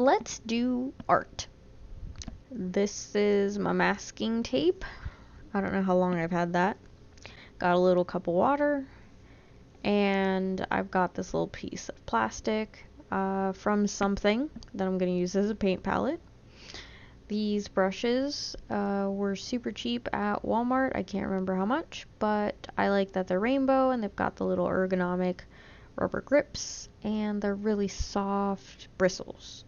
let's do art. This is my masking tape. I don't know how long I've had that. Got a little cup of water, and I've got this little piece of plastic from something that I'm going to use as a paint palette. These brushes were super cheap at Walmart. I can't remember how much, but I like that they're rainbow and they've got the little ergonomic rubber grips and they're really soft bristles.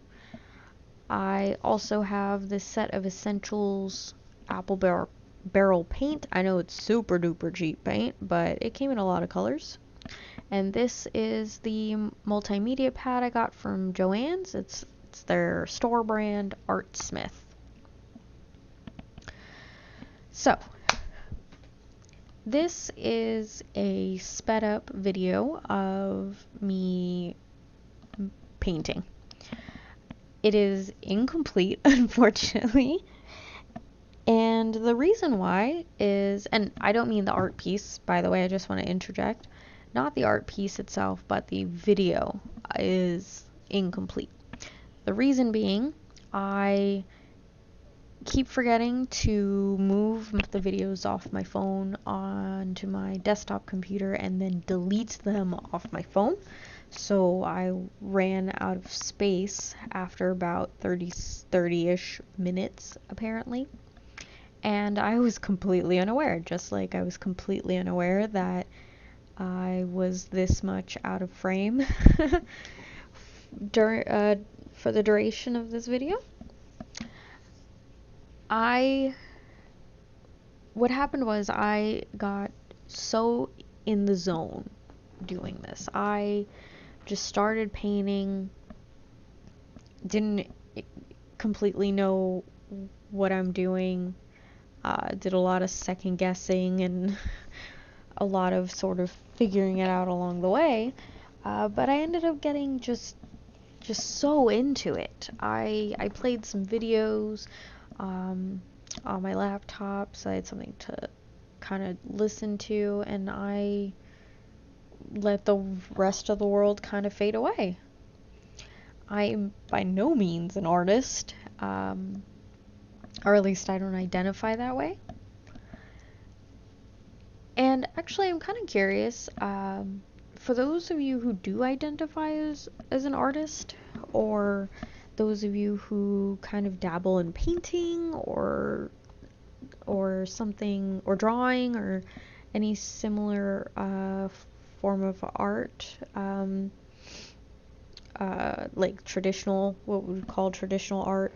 I also have this set of Essentials apple barrel paint. I know it's super duper cheap paint, but it came in a lot of colors. And this is the multimedia pad I got from Joann's. It's their store brand Art Smith. So, this is a sped up video of me painting. It is incomplete, unfortunately. And the reason why is, and I don't mean the art piece, by the way, I just want to interject. Not the art piece itself, but the video is incomplete. The reason being, I keep forgetting to move the videos off my phone onto my desktop computer and then delete them off my phone. So I ran out of space after about 30-ish minutes, apparently. And I was completely unaware, just like I was completely unaware that I was this much out of frame for the duration of this video. What happened was I got so in the zone doing this. I just started painting, didn't completely know what I'm doing, did a lot of second guessing and a lot of sort of figuring it out along the way, but I ended up getting just so into it. I played some videos on my laptop, so I had something to kind of listen to, and I let the rest of the world kind of fade away. I am by no means an artist, or at least I don't identify that way. And actually, I'm kind of curious, for those of you who do identify as an artist, or those of you who kind of dabble in painting or something, or drawing, or any similar form of art, like traditional, what we would call traditional art,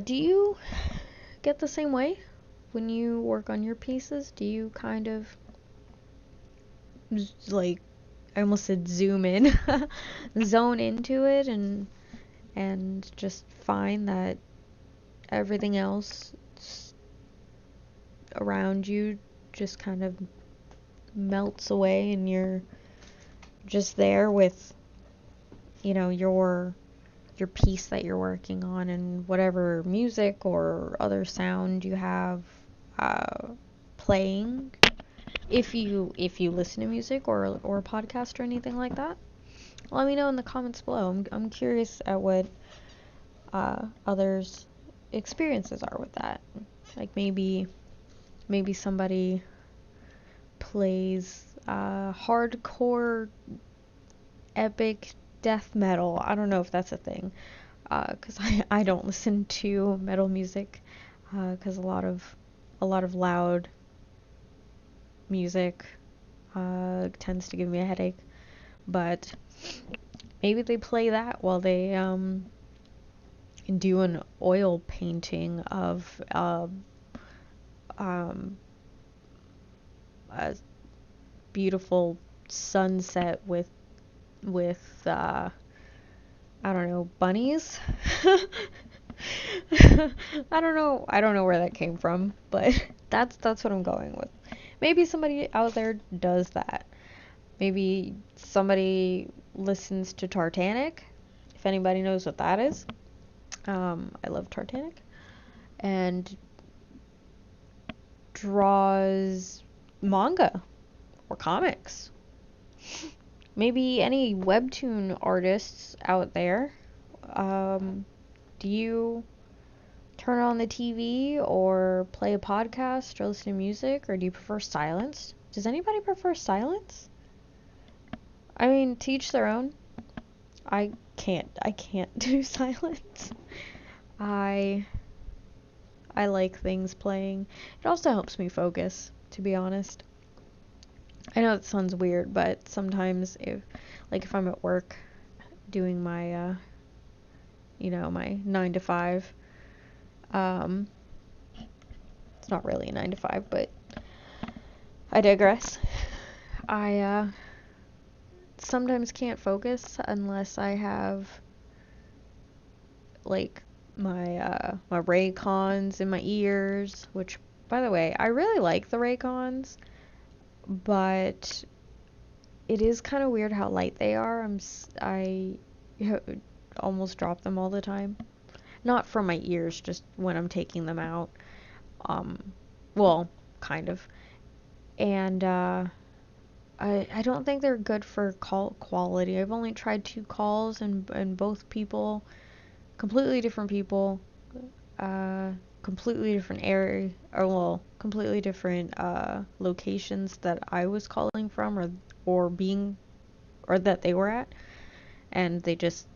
do you get the same way when you work on your pieces? Do you kind of, like, I almost said zoom in, zone into it, and just find that everything else around you just kind of melts away and you're just there with, your piece that you're working on, and whatever music or other sound you have playing, if you listen to music or a podcast or anything like that. Let me know in the comments below. I'm curious at what others' experiences are with that. Like maybe somebody plays hardcore epic death metal. I don't know if that's a thing, because I don't listen to metal music, because a lot of loud music tends to give me a headache. But maybe they play that while they do an oil painting of a beautiful sunset with I don't know, bunnies. I don't know where that came from, but that's what I'm going with. Maybe somebody out there does that. Maybe somebody listens to Titanic, if anybody knows what that is. I love Titanic. And draws manga or comics. Maybe any webtoon artists out there, Do you turn on the TV or play a podcast or listen to music, or do you prefer silence? Does anybody prefer silence? I mean, to each their own. I can't do silence. I I like things playing. It also helps me focus, to be honest. I know it sounds weird, but sometimes if I'm at work doing my my 9 to 5, um it's not really a 9 to 5, but I digress. I sometimes can't focus unless I have like my Raycons in my ears, which, by the way, I really like the Raycons, but it is kind of weird how light they are. I almost drop them all the time. Not from my ears, just when I'm taking them out. Um, well, kind of. And I don't think they're good for call quality. I've only tried 2 calls, and both people, completely different people, uh, completely different area, or well, completely different locations that I was calling from, or being, or that they were at, and they just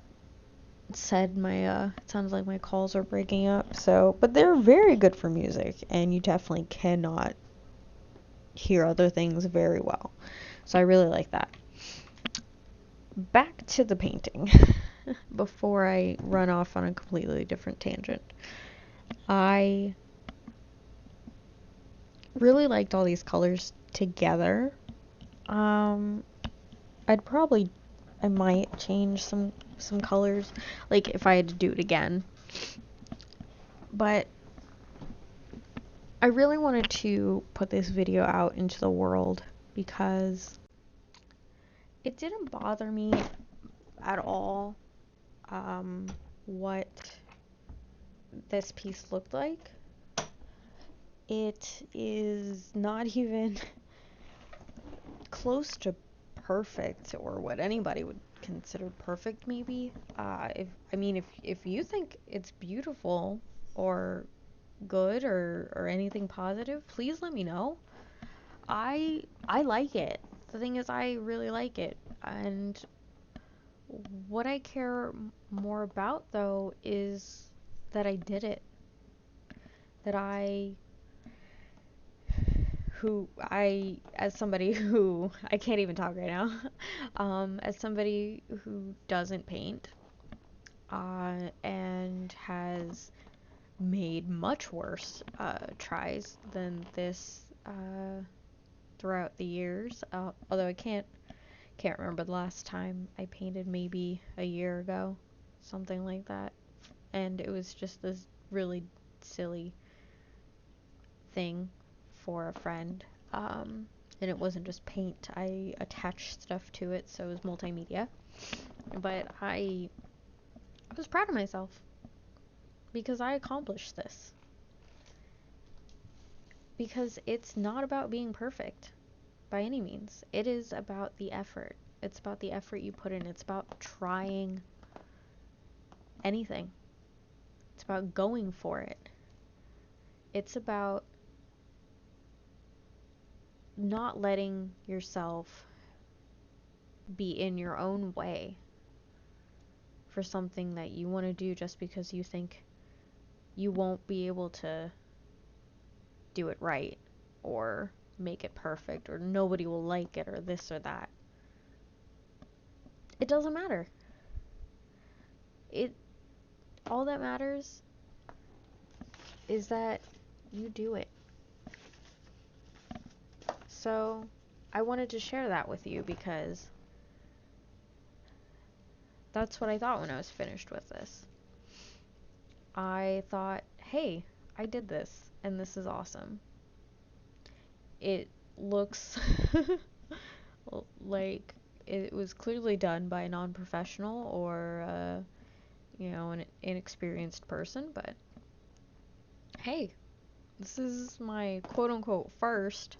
said it sounds like my calls are breaking up. So, but they're very good for music, and you definitely cannot hear other things very well. So I really like that. Back to the painting before I run off on a completely different tangent. I really liked all these colors together. Um, I might change some colors, like if I had to do it again. But I really wanted to put this video out into the world because it didn't bother me at all, what this piece looked like. It is not even close to perfect, or what anybody would consider perfect, maybe. If you think it's beautiful or good, or anything positive, please let me know. I like it. The thing is, I really like it. And what I care more about, though, is that I did it. That as somebody who, I can't even talk right now, as somebody who doesn't paint, and has made much worse tries than this throughout the years. Although I can't remember the last time I painted, maybe a year ago, something like that. And it was just this really silly thing for a friend. And it wasn't just paint. I attached stuff to it, so it was multimedia. But I was proud of myself because I accomplished this. Because it's not about being perfect by any means. It is about the effort. It's about the effort you put in. It's about trying anything. It's about going for it. It's about not letting yourself be in your own way for something that you want to do just because you think you won't be able to do it right, or make it perfect, or nobody will like it, or this or that. It doesn't matter. It all that matters is that you do it. So, I wanted to share that with you because that's what I thought when I was finished with this. I thought, hey, I did this, and this is awesome. It looks like it was clearly done by a non-professional, or an inexperienced person, but hey, this is my quote-unquote first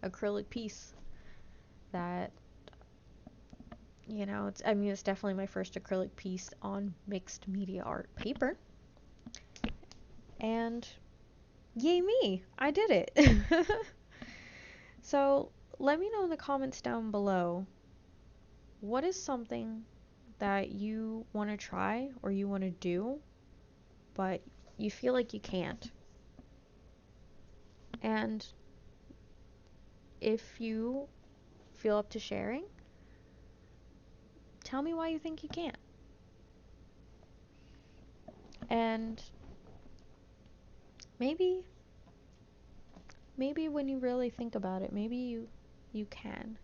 acrylic piece that it's definitely my first acrylic piece on mixed media art paper. And yay me, I did it. So let me know in the comments down below, what is something that you want to try or you want to do, but you feel like you can't? And if you feel up to sharing, tell me why you think you can't. And maybe when you really think about it, maybe you can,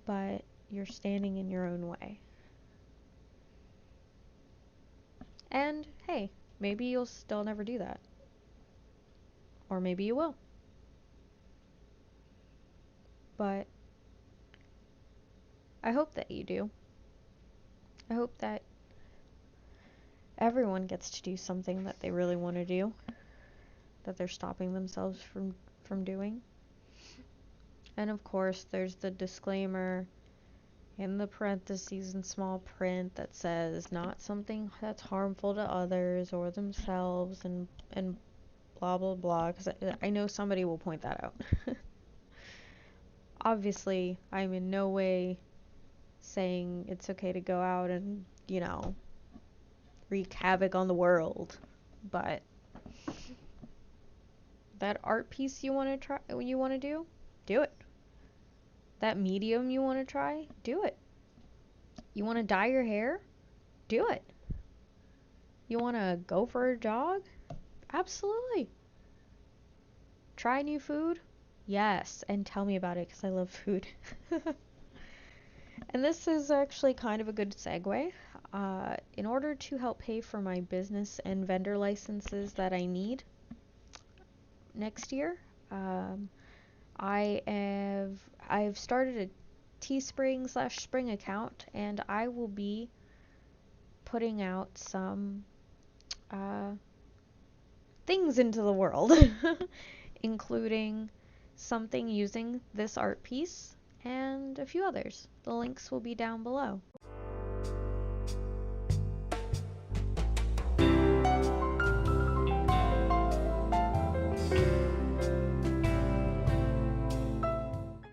but you're standing in your own way. And hey, maybe you'll still never do that. Or maybe you will. But I hope that you do. I hope that everyone gets to do something that they really want to do, that they're stopping themselves from doing. And of course, there's the disclaimer in the parentheses in small print that says not something that's harmful to others or themselves, and blah blah blah, because I know somebody will point that out. Obviously, I'm in no way saying it's okay to go out and, wreak havoc on the world, but that art piece you want to try, you want to do it. That medium you want to try, do it. You want to dye your hair, do it. You want to go for a jog, absolutely. Try new food, yes, and tell me about it because I love food. And this is actually kind of a good segue. In order to help pay for my business and vendor licenses that I need next year, I've started a Teespring/Spring account, and I will be putting out some things into the world, including something using this art piece and a few others. The links will be down below.